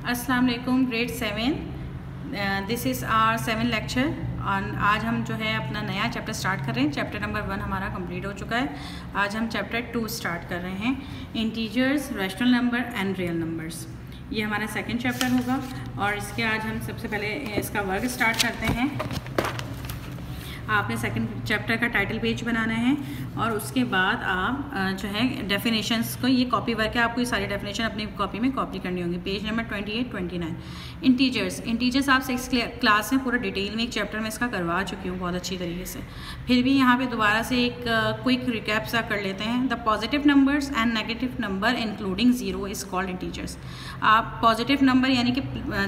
अस्सलाम वालेकुम grade 7 this is our 7 lecture और आज हम जो है अपना नया चैप्टर स्टार्ट कर रहे हैं। चैप्टर नंबर 1 हमारा कंप्लीट हो चुका है। आज हम चैप्टर 2 स्टार्ट कर रहे हैं, integers, rational number and real numbers. ये हमारा सेकंड चैप्टर होगा और इसके आज हम सबसे पहले इसका वर्क स्टार्ट करते हैं। आपने सेकंड चैप्टर का टाइटल पेज बनाना है और उसके बाद आप जो है डेफिनेशंस को, ये कॉपी वर्क है, आपको ये सारी डेफिनेशन अपनी कॉपी में कॉपी करनी होगी। Page number 28-29। इंटीजर्स आप 6 क्लास में पूरा डिटेल में एक चैप्टर में इसका करवा चुकी हूँ बहुत अच्छी तरीके से। फिर भी यहाँ पे दोबारा से एक क्विक रिकैप सा कर लेते हैं। The positive numbers and negative number including zero is called integers. आप पॉजिटिव नंबर यानी कि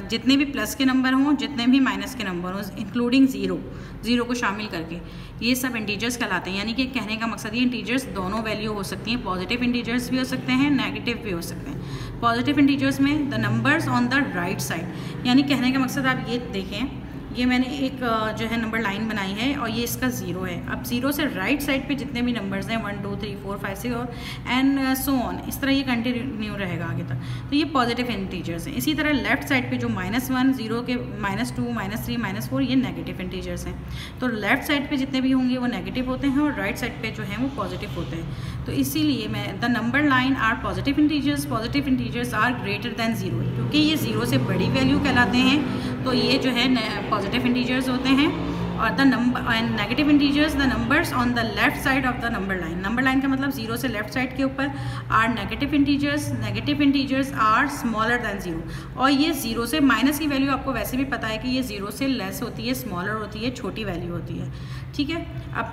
जितने भी प्लस के नंबर हों, जितने भी माइनस के नंबर हों, इंक्लूडिंग ज़ीरो को शामिल करके, ये सब इंटीजर्स कहलाते हैं। यानी कि कहने का मकसद ये इंटीजर्स दोनों वैल्यू हो सकती हैं, पॉजिटिव इंटीजर्स भी हो सकते हैं, नेगेटिव भी हो सकते हैं। पॉजिटिव इंटीजर्स में the numbers on the right side, यानी कहने का मकसद आप ये देखें, ये मैंने एक जो है नंबर लाइन बनाई है और ये इसका ज़ीरो है। अब ज़ीरो से राइट साइड पे जितने भी नंबर्स हैं 1 2 3 4 5 6 और एंड सो ऑन, इस तरह ये कंटिन्यू रहेगा आगे तक, तो ये पॉजिटिव इंटीजर्स हैं। इसी तरह लेफ्ट साइड पे जो -1, 0 के -2, -3, -4, ये नेगेटिव इंटीजर्स हैं। तो लेफ्ट साइड पे जितने भी होंगे वो नेगेटिव होते हैं और राइट साइड पे जो है वो पॉजिटिव होते हैं। तो इसीलिए मैं the number line are positive integers are greater than zero, क्योंकि ये ज़ीरो से बड़ी वैल्यू कहलाते हैं, तो ये जो है पॉजिटिव इंटीजर्स होते हैं। और the number and negative integers, the numbers on the left side of the number line. Number line का मतलब ज़ीरो से लेफ्ट साइड के ऊपर are negative integers are smaller than zero. और ये ज़ीरो से माइनस की वैल्यू आपको वैसे भी पता है कि ये ज़ीरो से लेस होती है, स्मॉलर होती है, छोटी वैल्यू होती है। ठीक है। अब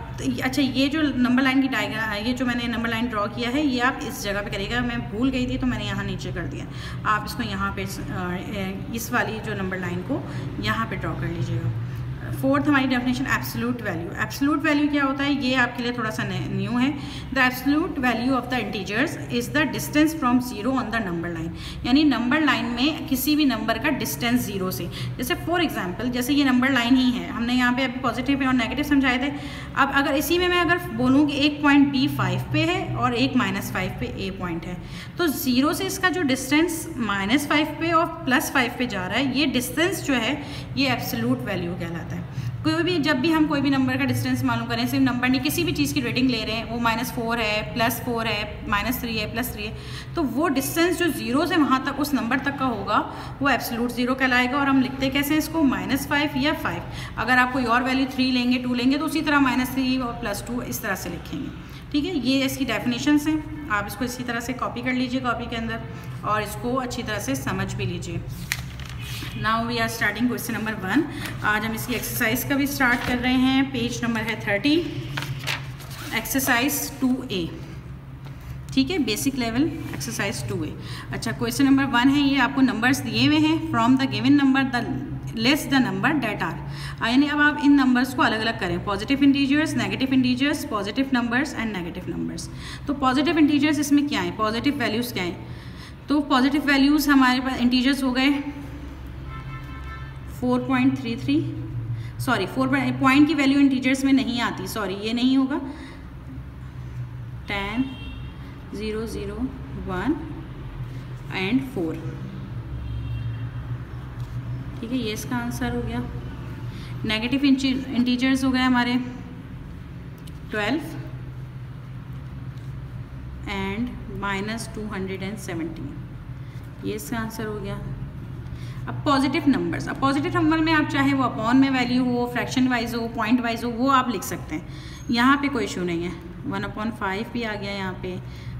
अच्छा, ये जो नंबर लाइन की डायग्राम, ये जो मैंने नंबर लाइन ड्रॉ किया है, ये आप इस जगह पे करिएगा। मैं भूल गई थी तो मैंने यहाँ नीचे कर दिया। आप इसको यहाँ पे इस वाली जो नंबर लाइन को यहाँ पे ड्रॉ कर लीजिएगा। फोर्थ हमारी definition absolute value. Absolute value क्या होता है, ये आपके लिए थोड़ा सा न्यू है। The absolute value of the integers is the distance from zero on the number line. यानी नंबर लाइन में किसी भी नंबर का डिस्टेंस जीरो से, जैसे फॉर एग्जांपल जैसे ये नंबर लाइन ही है, हमने यहाँ पे अभी पॉजिटिव और नेगेटिव समझाए थे। अब अगर इसी में मैं अगर बोलूँ कि एक पॉइंट B 5 पे है और एक -5 पे A पॉइंट है, तो ज़ीरो से इसका जो डिस्टेंस -5 पे और +5 पे जा रहा है, ये डिस्टेंस जो है ये एब्सोल्यूट वैल्यू कहलाता है। कोई भी जब भी हम कोई भी नंबर का डिस्टेंस मालूम करें, सिर्फ नंबर नहीं, किसी भी चीज़ की रेटिंग ले रहे हैं, वो -4 है, +4 है, -3 है, +3 है, तो वो डिस्टेंस जो ज़ीरो से वहाँ तक उस नंबर तक का होगा वो एब्सोल्यूट ज़ीरो कहलाएगा। और हम लिखते कैसे हैं इसको, -5 या 5। अगर आप कोई और वैल्यू 3 लेंगे, 2 लेंगे, तो उसी तरह -3 और +2 इस तरह से लिखेंगे। ठीक है, ये इसकी डेफिनेशंस हैं। आप इसको इसी तरह से कॉपी कर लीजिए कॉपी के अंदर और इसको अच्छी तरह से समझ भी लीजिए। Now we are starting question number 1। आज हम इसकी एक्सरसाइज का भी स्टार्ट कर रहे हैं। पेज नंबर है 30, एक्सरसाइज 2A। ठीक है, बेसिक लेवल एक्सरसाइज 2A। अच्छा, क्वेश्चन नंबर 1 है, ये आपको नंबर्स दिए हुए हैं। From the given number the less the number that are. यानी अब आप इन नंबर्स को अलग अलग करें, positive integers, negative integers, positive numbers and negative numbers. तो पॉजिटिव इंटीजर्स इसमें क्या है, पॉजिटिव वैल्यूज़ क्या हैं? तो पॉजिटिव वैल्यूज़ हमारे पास इंटीजर्स हो गए 4.33, सॉरी 4 पॉइंट की वैल्यू इंटीजर्स में नहीं आती, सॉरी ये नहीं होगा, 10, 0, 0, 1 एंड 4। ठीक है, ये इसका आंसर हो गया। नेगेटिव इंटीजर्स हो गए हमारे 12 एंड -217, ये इसका आंसर हो गया। अब पॉजिटिव नंबर्स, अब पॉजिटिव नंबर में आप चाहे वो अपॉन में वैल्यू हो, फ्रैक्शन वाइज हो, पॉइंट वाइज हो, वो आप लिख सकते हैं। यहाँ पे कोई इशू नहीं है। 1/5 भी आ गया यहाँ पे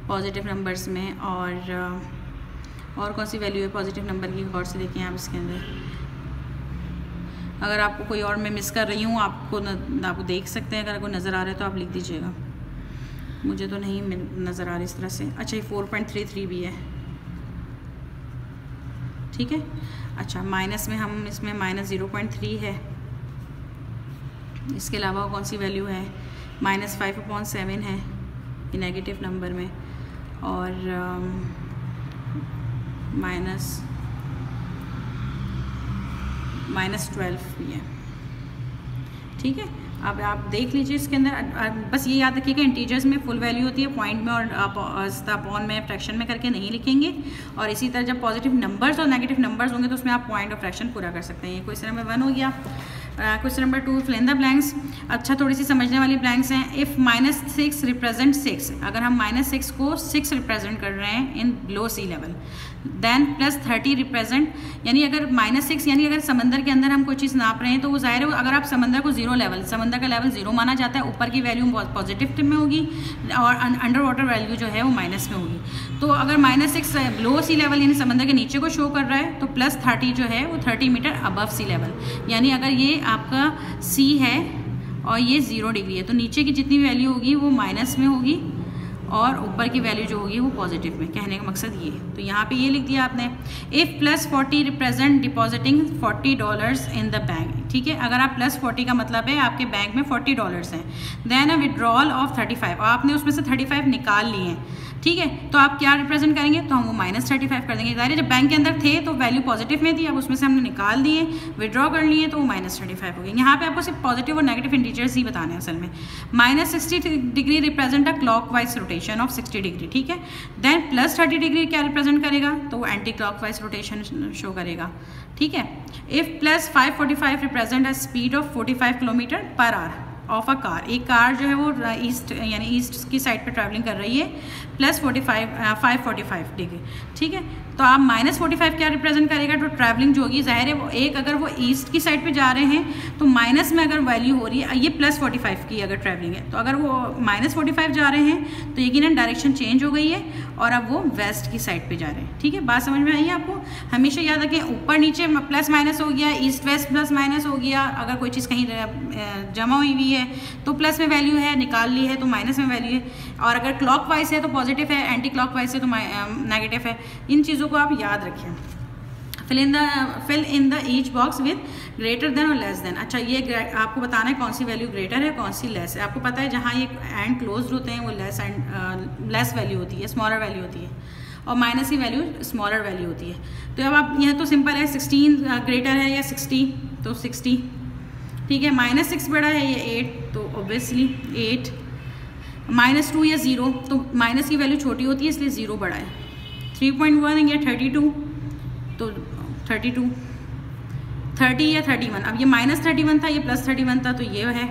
पॉजिटिव नंबर्स में। और कौन सी वैल्यू है पॉजिटिव नंबर की, गौर से देखें आप इसके अंदर। अगर आपको कोई और मैं मिस कर रही हूँ, आपको देख सकते हैं, अगर कोई नज़र आ रहा है तो आप लिख दीजिएगा। मुझे तो नहीं नज़र आ रही इस तरह से। अच्छा, ये 4.33 भी है। ठीक है। अच्छा, माइनस में हम इसमें -0.3 है। इसके अलावा कौन सी वैल्यू है, -5/7 है ये नेगेटिव नंबर में, और -12 भी है। ठीक है। अब आप देख लीजिए इसके अंदर, बस ये याद रखिएगा इंटीजर्स में फुल वैल्यू होती है, पॉइंट में और अपॉन में फ्रैक्शन में करके नहीं लिखेंगे। और इसी तरह जब पॉजिटिव नंबर्स और नेगेटिव नंबर्स होंगे तो उसमें आप पॉइंट और फ्रैक्शन पूरा कर सकते हैं। ये क्वेश्चन नंबर 1 हो गया। Question number 2, fill in the blanks. अच्छा, थोड़ी सी समझने वाली ब्लैंक्स हैं। इफ़ -6 रिप्रेजेंट 6, अगर हम -6 को 6 रिप्रेजेंट कर रहे हैं in below sea level, then +30 represent, यानी अगर -6 यानी अगर समंदर के अंदर हम कोई चीज़ नाप रहे हैं तो वो ज़ाहिर है अगर आप समंदर को 0 लेवल, समंदर का लेवल 0 माना जाता है, ऊपर की वैल्यू पॉजिटिव में होगी और अंडर वाटर वैल्यू जो है वो माइनस में होगी। तो अगर -6 बिलो सी लेवल यानी समंदर के नीचे को शो कर रहा है तो +30 जो है वो 30 मीटर अबव सी लेवल, यानी अगर ये आपका सी है और ये 0 डिग्री है तो नीचे की जितनी वैल्यू होगी वो माइनस में होगी और ऊपर की वैल्यू जो होगी वो पॉजिटिव में। कहने का मकसद ये, तो यहाँ पे ये लिख दिया आपने। If +40 represent depositing $40 in the bank, ठीक है। अगर आप +40 का मतलब है आपके बैंक में $40 हैं, देन अ विड्रॉल ऑफ 35, आपने उसमें से 35 निकाल लिए हैं, ठीक है। तो आप क्या रिप्रेजेंट करेंगे, तो हम वो -35 कर देंगे। ज़ाहिर है जब बैंक के अंदर थे तो वैल्यू पॉजिटिव में थी, अब उसमें से हमने निकाल दिए, विड्रॉ कर लिए, तो वो -35 हो गए। यहाँ पे आपको सिर्फ पॉजिटिव और नेगेटिव इंटीजर्स ही बताने हैं असल में। -60 degree represent a clockwise rotation of 60 degree, ठीक है। देन +30 डिग्री क्या रिप्रेजेंट करेगा, तो वो एंटी क्लॉकवाइज रोटेशन शो करेगा, ठीक है। If +545 represent a speed of 45 kilometre per hour of a car, एक कार जो है वो ईस्ट यानी ईस्ट की साइड पे ट्रैवलिंग कर रही है +545 डिग्री, ठीक है। तो आप -45 क्या रिप्रेजेंट करेगा, तो ट्रैवलिंग जो होगी ज़ाहिर है वो एक, अगर वो ईस्ट की साइड पे जा रहे हैं तो माइनस में अगर वैल्यू हो रही है, ये +45 की अगर ट्रैवलिंग है, तो अगर वो -45 जा रहे हैं तो यकीनन डायरेक्शन चेंज हो गई है और अब वो वेस्ट की साइड पे जा रहे हैं, ठीक है। बात समझ में आई है आपको। हमेशा याद रखें ऊपर नीचे प्लस माइनस हो गया, ईस्ट वेस्ट प्लस माइनस हो गया, अगर कोई चीज़ कहीं जमा हुई हुई है तो प्लस में वैल्यू है, निकाल ली है तो माइनस में वैल्यू है, और अगर क्लॉक वाइज है तो पॉजिटिव है, एंटी क्लॉक वाइज है तो नेगेटिव है। इन चीज़ों को आप याद रखें। Fill in the each box with greater than और लेस देन। अच्छा, ये आपको बताना है कौन सी वैल्यू ग्रेटर है कौन सी लेस है। आपको पता है जहाँ ये एंड क्लोज होते हैं वो लेस वैल्यू होती है, स्मॉलर वैल्यू होती है, और माइनस की वैल्यू स्मॉलर वैल्यू होती है। तो अब आप यह तो सिंपल है, 16 ग्रेटर है या 60 तो 60, ठीक है। -6 बड़ा है या 8 तो ऑब्वियसली 8, -2 या 0 तो माइनस की वैल्यू छोटी होती है इसलिए 0 बड़ा है। 3.1 या 32 तो 32, 30 या 31, अब ये -31 था, ये +31 था, तो ये है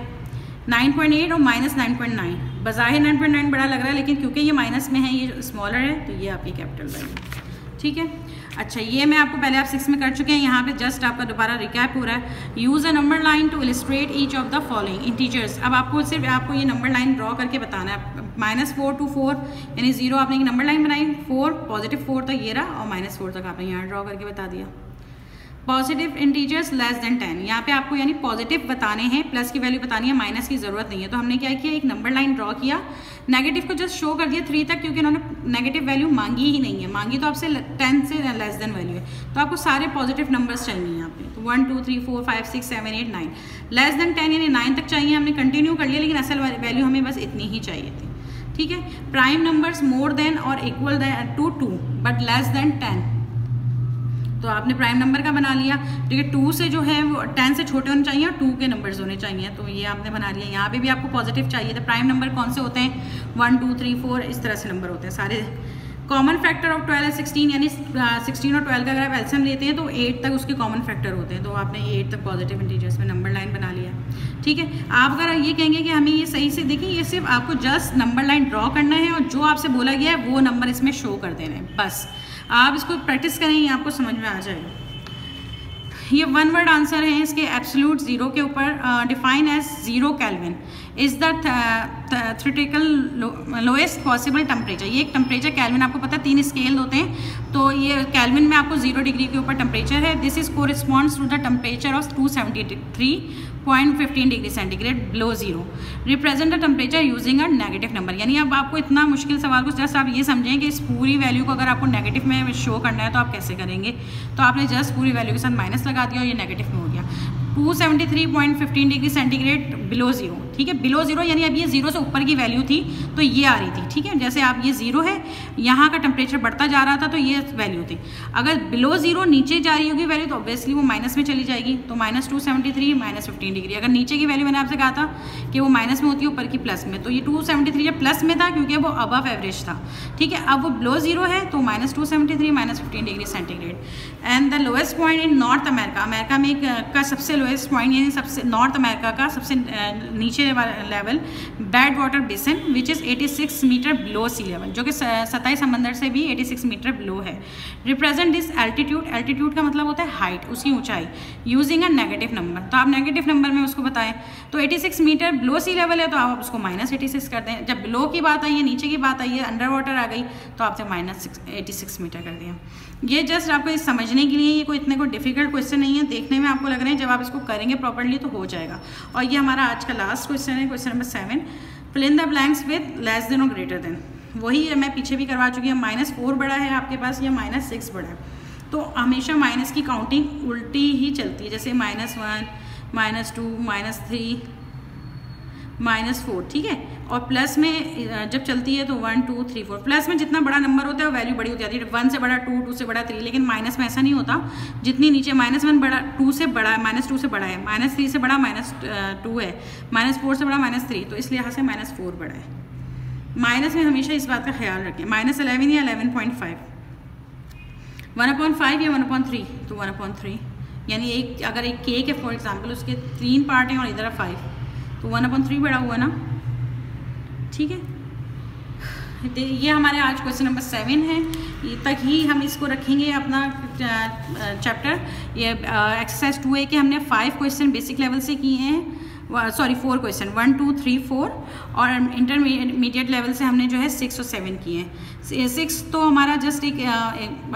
9.8 और -9.9। बज़ाहिर 9.9 बड़ा लग रहा है लेकिन क्योंकि ये माइनस में है, ये स्मॉलर है, तो ये आपकी कैपिटल वैल्यू, ठीक है। अच्छा, ये मैं आपको पहले आप 6 में कर चुके हैं, यहाँ पे जस्ट आपका दोबारा रिकैप हो रहा है। Use a number line to illustrate each of the following integers. अब आपको सिर्फ आपको ये नंबर लाइन ड्रॉ करके बताना है। -4 to 4 यानी 0 आपने एक नंबर लाइन बनाई, 4 पॉजिटिव 4 तक ये रहा और -4 तक आपने यहाँ ड्रॉ करके बता दिया। पॉजिटिव इंटीजर्स लेस देन 10, यहाँ पे आपको यानी पॉजिटिव बताने हैं, प्लस की वैल्यू बतानी है, माइनस की ज़रूरत नहीं है। तो हमने क्या किया, एक नंबर लाइन ड्रॉ किया, नेगेटिव को जस्ट शो कर दिया 3 तक, क्योंकि उन्होंने नेगेटिव वैल्यू मांगी ही नहीं है, मांगी तो आपसे 10 से लेस देन वैल्यू है, तो आपको सारे पॉजिटिव नंबर्स चाहिए यहाँ पे। तो 1 2 3 4 5 6 7 8 9, लेस देन 10 यानी 9 तक चाहिए। हमने कंटिन्यू कर लिया लेकिन असल वैल्यू हमें बस इतनी ही चाहिए थी, ठीक है। प्राइम नंबर्स मोर देन और equal to 2 but less than 10, तो आपने प्राइम नंबर का बना लिया, ठीक है। 2 से जो है वो 10 से छोटे होने चाहिए और 2 के नंबर्स होने चाहिए, तो ये आपने बना लिया। यहाँ पे भी आपको पॉजिटिव चाहिए, तो प्राइम नंबर कौन से होते हैं, 1 2 3 4 इस तरह से नंबर होते हैं सारे। कॉमन फैक्टर ऑफ 12 है 16, यानी 16 और 12 का अगर आप एलसीएम लेते हैं तो 8 तक उसके कॉमन फैक्टर होते हैं, तो आपने 8 तक पॉजिटिव इंटीजर्स में नंबर लाइन बना लिया, ठीक है। आप अगर ये कहेंगे कि हमें ये सही से देखिए, ये सिर्फ आपको जस्ट नंबर लाइन ड्रॉ करना है और जो आपसे बोला गया है वो नंबर इसमें शो कर देना है, बस आप इसको प्रैक्टिस करें, ये आपको समझ में आ जाएगा। ये 1 वर्ड आंसर है इसके। एब्सोल्यूट 0 के ऊपर define as 0 kelvin is the theoretical lowest possible temperature. ये एक टेम्परेचर केल्विन, आपको पता है 3 स्केल होते हैं, तो ये केल्विन में आपको 0 डिग्री के ऊपर टेम्परेचर है। This is corresponds to the temperature of 273.15 degree centigrade below 0। Represent the temperature using a negative number. यानी अब आपको इतना मुश्किल सवाल को जस्ट आप ये समझें कि इस पूरी वैल्यू को अगर आपको नेगेटिव में शो करना है तो आप कैसे करेंगे, तो आपने जस्ट पूरी वैल्यू के साथ माइनस लगा दिया और ये नेगेटिव में हो गया। 273.15 डिग्री सेंटीग्रेड बिलो 0, ठीक है। बिलो जीरो यानी अब ये जीरो से ऊपर की वैल्यू थी तो ये आ रही थी, ठीक है। जैसे आप ये जीरो है, यहाँ का टेम्परेचर बढ़ता जा रहा था तो ये वैल्यू थी। अगर बिलो जीरो नीचे जा रही होगी वैल्यू तो ऑब्वियसली वो माइनस में चली जाएगी, तो -273 -15 डिग्री। अगर नीचे की वैल्यू मैंने आपसे कहा था कि वो माइनस में होती है, ऊपर की प्लस में, तो ये 273 जब प्लस में था क्योंकि वो अबव एवरेज था, ठीक है। अब वो बिलो जीरो है तो -273 -15 degree centigrade. And the lowest point in north America, America में का सबसे लोएस्ट पॉइंट यानी सबसे नॉर्थ अमेरिका का सबसे नीचे वाला level Badwater Basin which is 86 metre below sea level, जो कि सतही समंदर से भी 86 मीटर बिलो है। रिप्रेजेंट दिस एल्टीट्यूड, एल्टीट्यूड का मतलब होता है हाइट, उसकी ऊंचाई, यूजिंग अ नेगेटिव नंबर, तो आप नेगेटिव नंबर में उसको बताएं। तो 86 मीटर बिलो सी लेवल है तो आप उसको -86 कर दें। जब बिलो की बात आई है, नीचे की बात आई है, अंडर वाटर आ गई तो आपसे -86 मीटर कर दिया। ये जस्ट आपको समझने के लिए, ये कोई इतने कोई डिफिकल्ट क्वेश्चन नहीं है, देखने में आपको लग रहे हैं, जब आप इसको करेंगे प्रॉपर्ली तो हो जाएगा। और ये हमारा आज का लास्ट क्वेश्चन है, question number 7, fill in the blanks with less than और ग्रेटर देन। वही मैं पीछे भी करवा चुकी हूँ, -4 बड़ा है आपके पास या -6 बड़ा है, तो हमेशा माइनस की काउंटिंग उल्टी ही चलती है, जैसे -1 -2 -3 -4, ठीक है। और प्लस में जब चलती है तो 1 2 3 4, प्लस में जितना बड़ा नंबर होता है वो वैल्यू बड़ी होती जाती है, 1 से बड़ा 2, 2 से बड़ा 3, लेकिन माइनस में ऐसा नहीं होता। जितनी नीचे -1 बड़ा 2 से बड़ा है, -2 से बड़ा है, -3 से बड़ा -2 है, -4 से बड़ा -3, तो इसलिए यहाँ से -4 बड़ा है। माइनस में हमेशा इस बात का ख्याल रखें, -11 या 11.5, 1/5 या 1/3, तो 1/3 यानी एक अगर एक केक है फॉर एग्जाम्पल, उसके 3 पार्ट हैं और इधर 5, तो 1/3 बड़ा हुआ ना, ठीक है। ये हमारे आज क्वेश्चन नंबर 7 है, तक ही हम इसको रखेंगे अपना चैप्टर। ये एक्सरसाइज 2A के हमने 5 क्वेश्चन बेसिक लेवल से किए हैं, सॉरी 4 क्वेश्चन, 1 2 3 4, और इंटरमीडिएट लेवल से हमने जो है 6 और 7 किए हैं। 6 तो हमारा जस्ट एक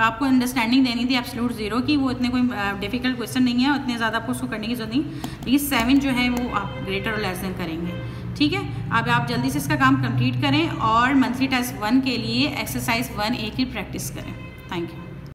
आपको अंडरस्टैंडिंग देनी थी एब्सोल्यूट जीरो की, वो इतने कोई डिफिकल्ट क्वेश्चन नहीं है, उतने ज़्यादा आपको उसको करने की जरूरत नहीं, लेकिन 7 जो है वो आप ग्रेटर और लेस देन करेंगे, ठीक है। अब आप जल्दी से इसका काम कंप्लीट करें और मंथली टेस्ट 1 के लिए एक्सरसाइज 1A की प्रैक्टिस करें। Thank you.